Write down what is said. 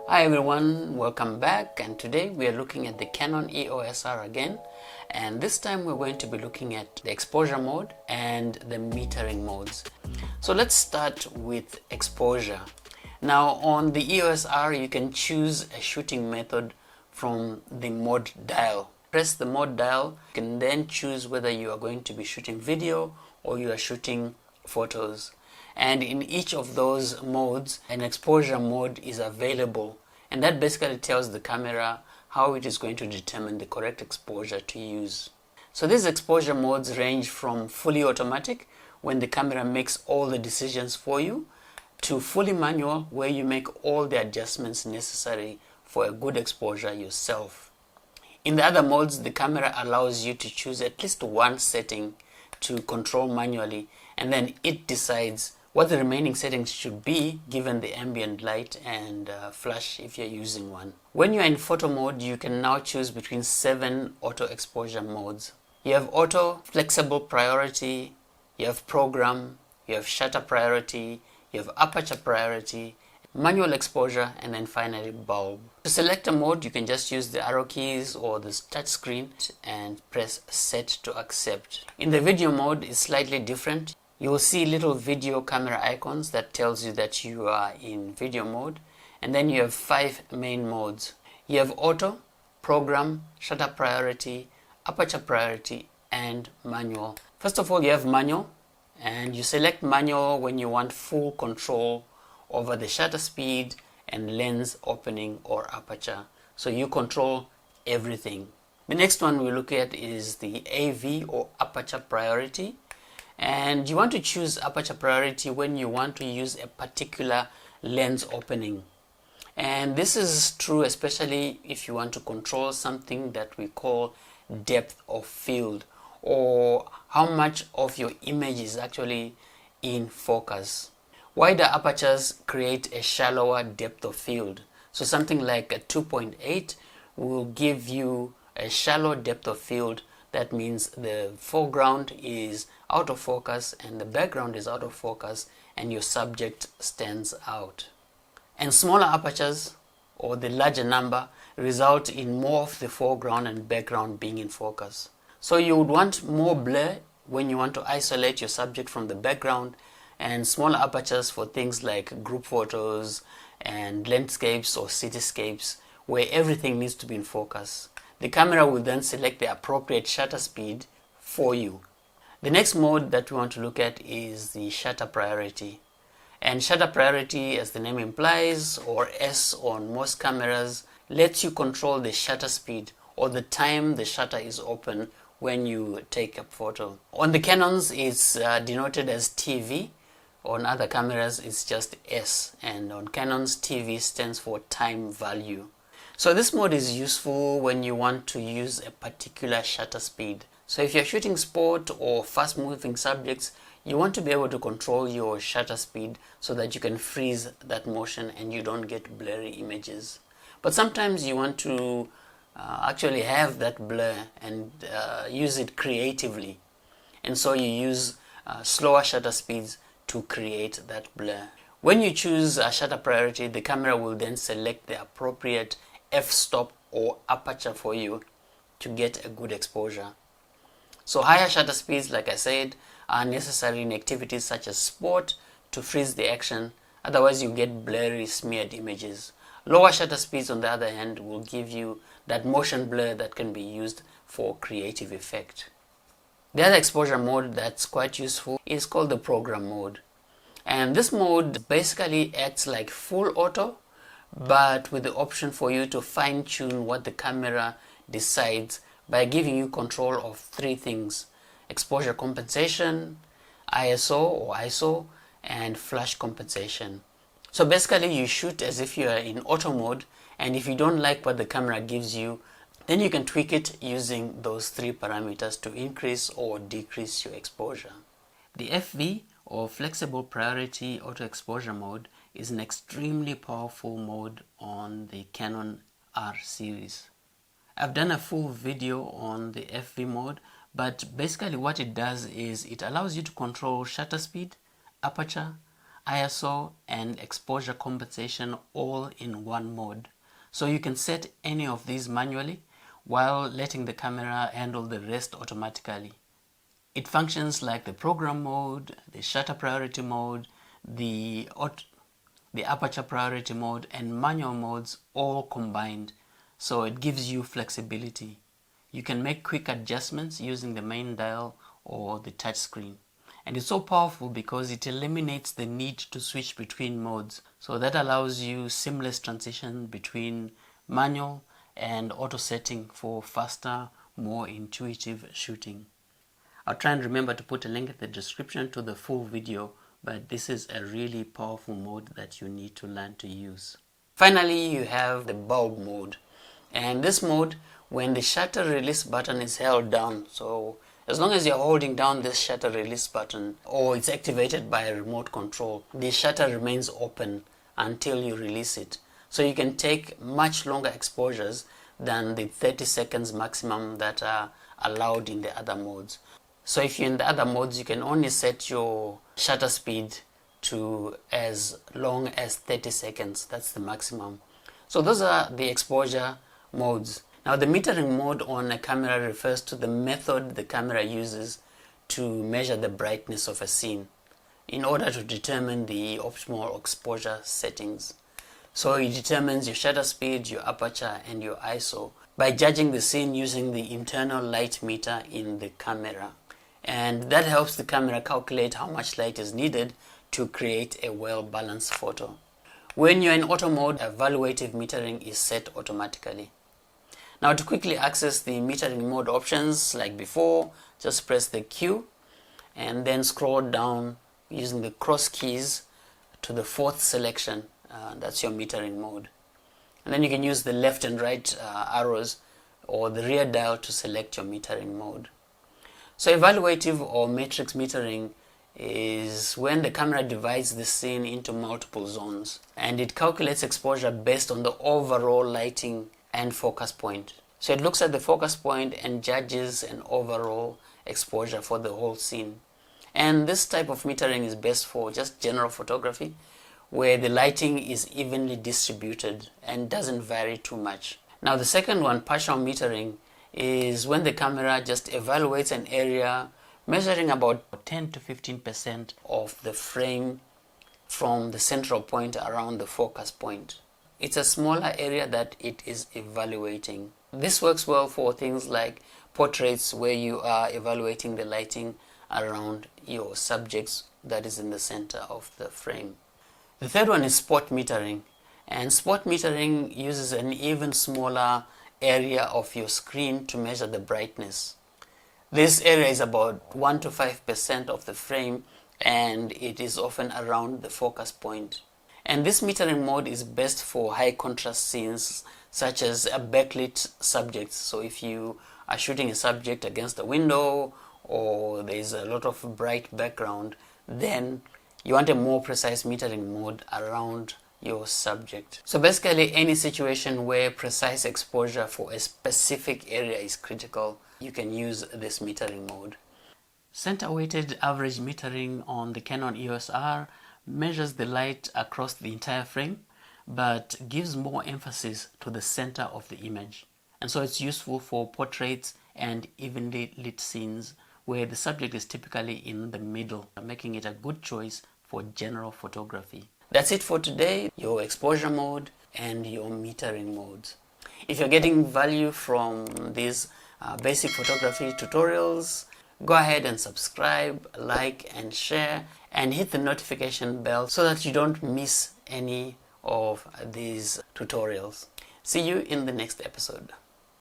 Hi everyone, welcome back, and today we are looking at the Canon EOS-R again, and this time we're going to be looking at the exposure mode and the metering modes. So let's start with exposure. Now on the EOS-R you can choose a shooting method from the mode dial. Press the mode dial, you can then choose whether you are going to be shooting video or you are shooting photos. And in each of those modes, an exposure mode is available, and that basically tells the camera how it is going to determine the correct exposure to use. So these exposure modes range from fully automatic, when the camera makes all the decisions for you, to fully manual, where you make all the adjustments necessary for a good exposure yourself. In the other modes, the camera allows you to choose at least one setting to control manually, and then it decides what the remaining settings should be given the ambient light and flash if you're using one. When you're in photo mode, you can now choose between 7 auto exposure modes. You have auto, flexible priority, you have program, you have shutter priority, you have aperture priority, manual exposure, and then finally bulb. To select a mode, you can just use the arrow keys or the touch screen and press set to accept. In the video mode, it's slightly different. You will see little video camera icons that tells you that you are in video mode, and then you have 5 main modes. You have auto, program, shutter priority, aperture priority, and manual. First of all, you have manual, and you select manual when you want full control over the shutter speed and lens opening or aperture. So you control everything. The next one we look at is the AV or aperture priority. And you want to choose aperture priority when you want to use a particular lens opening. And this is true especially if you want to control something that we call depth of field, or how much of your image is actually in focus. Wider apertures create a shallower depth of field. So something like a 2.8 will give you a shallow depth of field. That means the foreground is out of focus and the background is out of focus and your subject stands out. And smaller apertures, or the larger number, result in more of the foreground and background being in focus. So you would want more blur when you want to isolate your subject from the background, and smaller apertures for things like group photos and landscapes or cityscapes where everything needs to be in focus. The camera will then select the appropriate shutter speed for you. The next mode that we want to look at is the shutter priority. And shutter priority, as the name implies, or S on most cameras, lets you control the shutter speed or the time the shutter is open when you take a photo. On the Canons, it's denoted as TV. On other cameras, it's just S. And on Canons, TV stands for time value. So this mode is useful when you want to use a particular shutter speed. So if you're shooting sport or fast moving subjects, you want to be able to control your shutter speed so that you can freeze that motion and you don't get blurry images. But sometimes you want to actually have that blur and use it creatively. And so you use slower shutter speeds to create that blur. When you choose a shutter priority, the camera will then select the appropriate f-stop or aperture for you to get a good exposure. So higher shutter speeds, like I said, are necessary in activities such as sport to freeze the action, otherwise you get blurry smeared images. Lower shutter speeds, on the other hand, will give you that motion blur that can be used for creative effect. The other exposure mode that's quite useful is called the program mode. And this mode basically acts like full auto, but with the option for you to fine-tune what the camera decides by giving you control of 3 things: exposure compensation, ISO, and flash compensation. So basically you shoot as if you are in auto mode, and if you don't like what the camera gives you, then you can tweak it using those 3 parameters to increase or decrease your exposure. The FV, or flexible priority auto exposure mode, is an extremely powerful mode on the Canon R series. I've done a full video on the FV mode, but basically what it does is it allows you to control shutter speed, aperture, ISO, and exposure compensation all in one mode. So you can set any of these manually while letting the camera handle the rest automatically. It functions like the program mode, the shutter priority mode, the aperture priority mode, and manual modes all combined. So it gives you flexibility. You can make quick adjustments using the main dial or the touch screen. And it's so powerful because it eliminates the need to switch between modes. So that allows you seamless transition between manual and auto setting for faster, more intuitive shooting. I'll try and remember to put a link in the description to the full video, but this is a really powerful mode that you need to learn to use. Finally, you have the bulb mode. And this mode, when the shutter release button is held down, so as long as you're holding down this shutter release button or it's activated by a remote control, the shutter remains open until you release it. So you can take much longer exposures than the 30 seconds maximum that are allowed in the other modes. So if you're in the other modes, you can only set your shutter speed to as long as 30 seconds. That's the maximum. So those are the exposure modes. Now the metering mode on a camera refers to the method the camera uses to measure the brightness of a scene in order to determine the optimal exposure settings. So it determines your shutter speed, your aperture, and your ISO by judging the scene using the internal light meter in the camera. And that helps the camera calculate how much light is needed to create a well-balanced photo. When you're in auto mode, evaluative metering is set automatically. Now to quickly access the metering mode options like before, just press the Q and then scroll down using the cross keys to the fourth selection. That's your metering mode. And then you can use the left and right arrows or the rear dial to select your metering mode. So evaluative or matrix metering is when the camera divides the scene into multiple zones and it calculates exposure based on the overall lighting and focus point. So it looks at the focus point and judges an overall exposure for the whole scene. And this type of metering is best for just general photography where the lighting is evenly distributed and doesn't vary too much. Now the second one, partial metering, is when the camera just evaluates an area measuring about 10 to 15% of the frame from the central point around the focus point. It's a smaller area that it is evaluating. This works well for things like portraits where you are evaluating the lighting around your subjects that is in the center of the frame. The third one is spot metering, and spot metering uses an even smaller area of your screen to measure the brightness. This area is about 1 to 5% of the frame and it is often around the focus point. And this metering mode is best for high contrast scenes such as a backlit subject. So if you are shooting a subject against a window or there is a lot of bright background, then you want a more precise metering mode around your subject. So basically any situation where precise exposure for a specific area is critical, you can use this metering mode. Center weighted average metering on the Canon EOS-R measures the light across the entire frame but gives more emphasis to the center of the image. And so it's useful for portraits and evenly lit scenes where the subject is typically in the middle, making it a good choice for general photography. That's it for today, your exposure mode and your metering modes. If you're getting value from these basic photography tutorials, go ahead and subscribe, like and share and hit the notification bell so that you don't miss any of these tutorials. See you in the next episode.